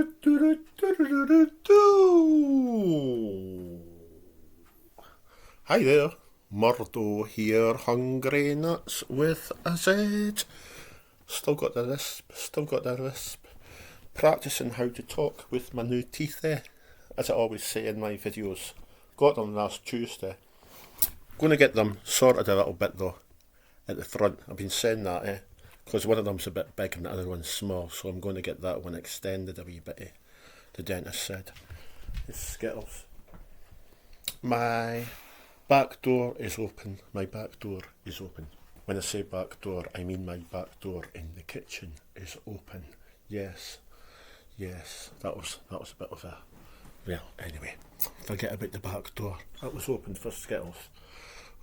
Hi there, Murdo here, Hungry Nuts with a Z. Still got the lisp. Practising how to talk with my new teeth, as I always say in my videos. Got them last Tuesday. Going to get them sorted a little bit though, at the front. I've been saying that, because one of them's a bit big and the other one's small, so I'm going to get that one extended a wee bit, the dentist said. It's Xxxx. My back door is open. When I say back door, I mean my back door in the kitchen is open. Yes, that was a bit of a... Well, anyway, forget about the back door. That was open for Xxxx.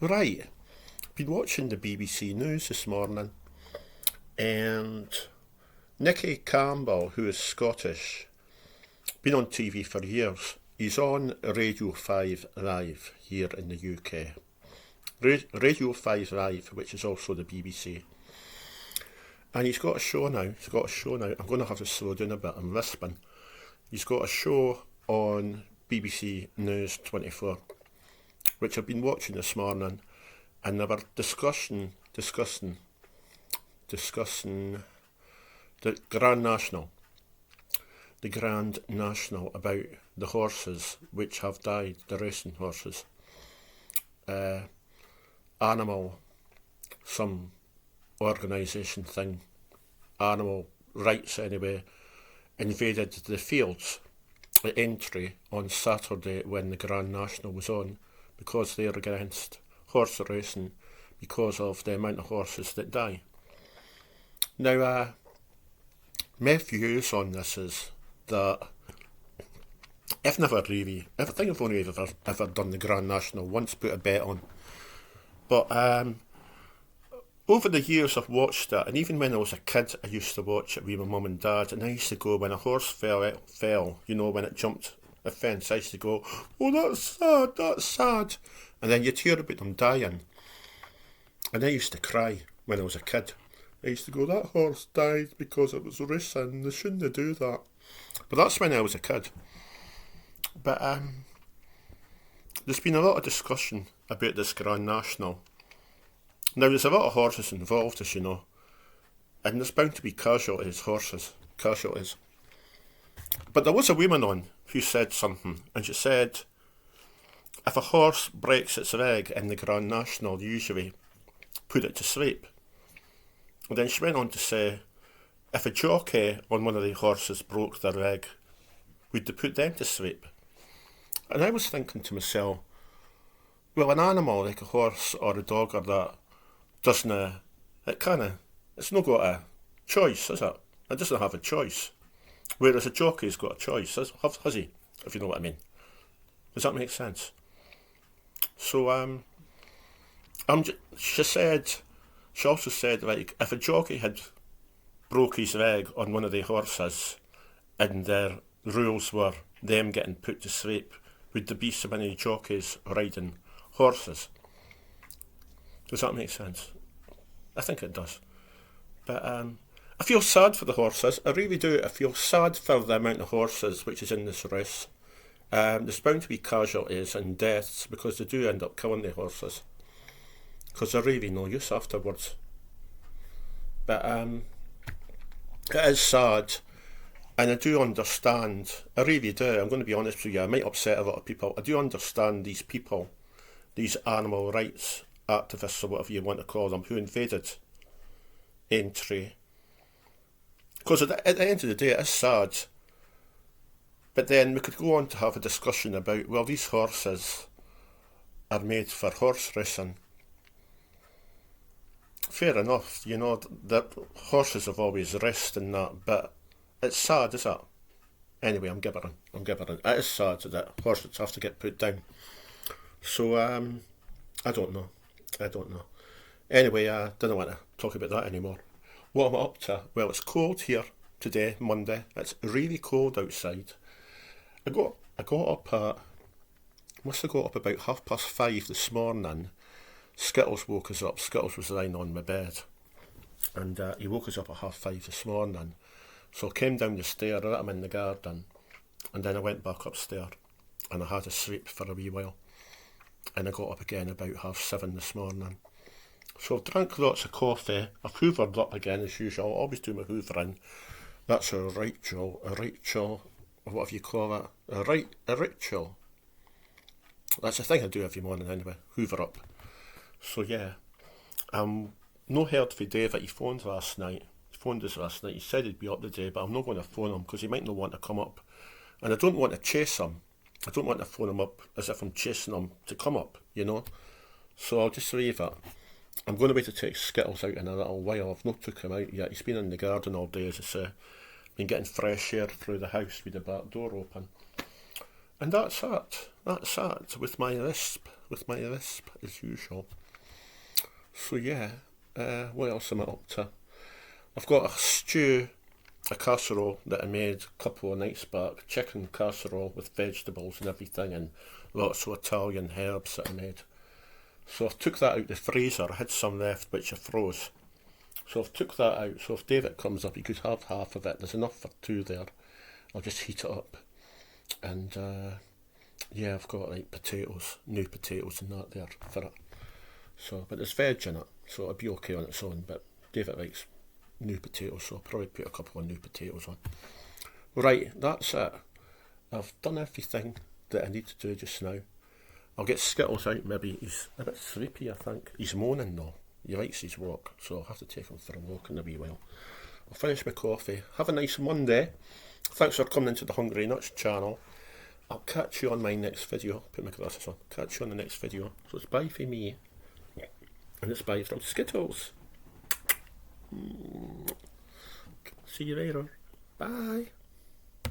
Right, been watching the BBC News this morning, and Nicky Campbell, who is Scottish, been on TV for years. He's on Radio 5 Live here in the UK. Radio 5 Live, which is also the BBC. And he's got a show now. I'm going to have to slow down a bit, I'm lisping. He's got a show on BBC News 24, which I've been watching this morning, and they were discussing the Grand National about the horses which have died, the racing horses. Animal, some organisation thing, animal rights anyway, invaded the fields at entry on Saturday when the Grand National was on, because they're against horse racing because of the amount of horses that die. Now, my views on this is that I think I've only ever done the Grand National once, put a bet on. But over the years I've watched it, and even when I was a kid I used to watch it with my mum and dad, and I used to go, when a horse fell, when it jumped a fence, I used to go, oh, that's sad. And then you'd hear about them dying. And I used to cry when I was a kid. I used to go, that horse died because it was racing, they shouldn't do that. But that's when I was a kid. But there's been a lot of discussion about this Grand National. Now, there's a lot of horses involved, as you know, and there's bound to be casualties. But there was a woman on who said something, and she said, if a horse breaks its leg in the Grand National, usually put it to sleep. And then she went on to say, if a jockey on one of the horses broke their leg, would they put them to sleep? And I was thinking to myself, well, an animal like a horse or a dog or that it's not got a choice, is it? It doesn't have a choice. Whereas a jockey's got a choice, has he? If you know what I mean. Does that make sense? So, she also said, like, if a jockey had broke his leg on one of the horses and their rules were them getting put to sleep, would there be so many jockeys riding horses? Does that make sense? I think it does. But I feel sad for the horses. I really do. I feel sad for the amount of horses which is in this race. There's bound to be casualties and deaths because they do end up killing the horses, because they're really no use afterwards. But it is sad, and I do understand. I really do. I'm going to be honest with you. I might upset a lot of people. I do understand these people, these animal rights activists or whatever you want to call them, who invaded entry. Because at the end of the day, it is sad. But then we could go on to have a discussion about, well, these horses are made for horse racing. Fair enough, the horses have always raced and that, but it's sad, is it? Anyway, I'm gibbering. It is sad that horses have to get put down. So, I don't know. Anyway, I don't want to talk about that anymore. What am I up to? Well, it's cold here today, Monday. It's really cold outside. I got up about 5:30 this morning. Skittles woke us up. Skittles was lying on my bed, and he woke us up at 5:30 this morning. So I came down the stair, I let him in the garden, and then I went back upstairs, and I had a sleep for a wee while, and I got up again about 7:30 this morning. So I've drank lots of coffee, I've hoovered up again as usual, I always do my hoovering. That's a ritual, or whatever you call it, a ritual. That's a thing I do every morning anyway, hoover up. So yeah, no heard from David, he phoned us last night, he said he'd be up today, but I'm not going to phone him because he might not want to come up. And I don't want to chase him. I don't want to phone him up as if I'm chasing him to come up, you know. So I'll just leave it. I'm going to wait to take Skittles out in a little while. I've not took him out yet. He's been in the garden all day, as I say. Been getting fresh air through the house with the back door open. And that's it. That's it with my lisp. As usual. So yeah, what else am I up to? I've got a stew, a casserole that I made a couple of nights back. Chicken casserole with vegetables and everything, and lots of Italian herbs that I made. So I've took that out the freezer. I had some left which I froze. So I've took that out. So if David comes up, he could have half of it. There's enough for two there. I'll just heat it up. And yeah, I've got like potatoes, new potatoes and that there for it. So, but there's veg in it, so it'll be okay on its own. But David likes new potatoes, so I'll probably put a couple of new potatoes on. Right, that's it. I've done everything that I need to do just now. I'll get Skittles out, maybe. He's a bit sleepy, I think. He's moaning though. He likes his walk, so I'll have to take him for a walk in a wee while. I'll finish my coffee. Have a nice Monday. Thanks for coming into the Hungry Nuts channel. I'll catch you on my next video. Put my glasses on. Catch you on the next video. So it's bye for me. And it's bye from Skittles. See you later. Bye.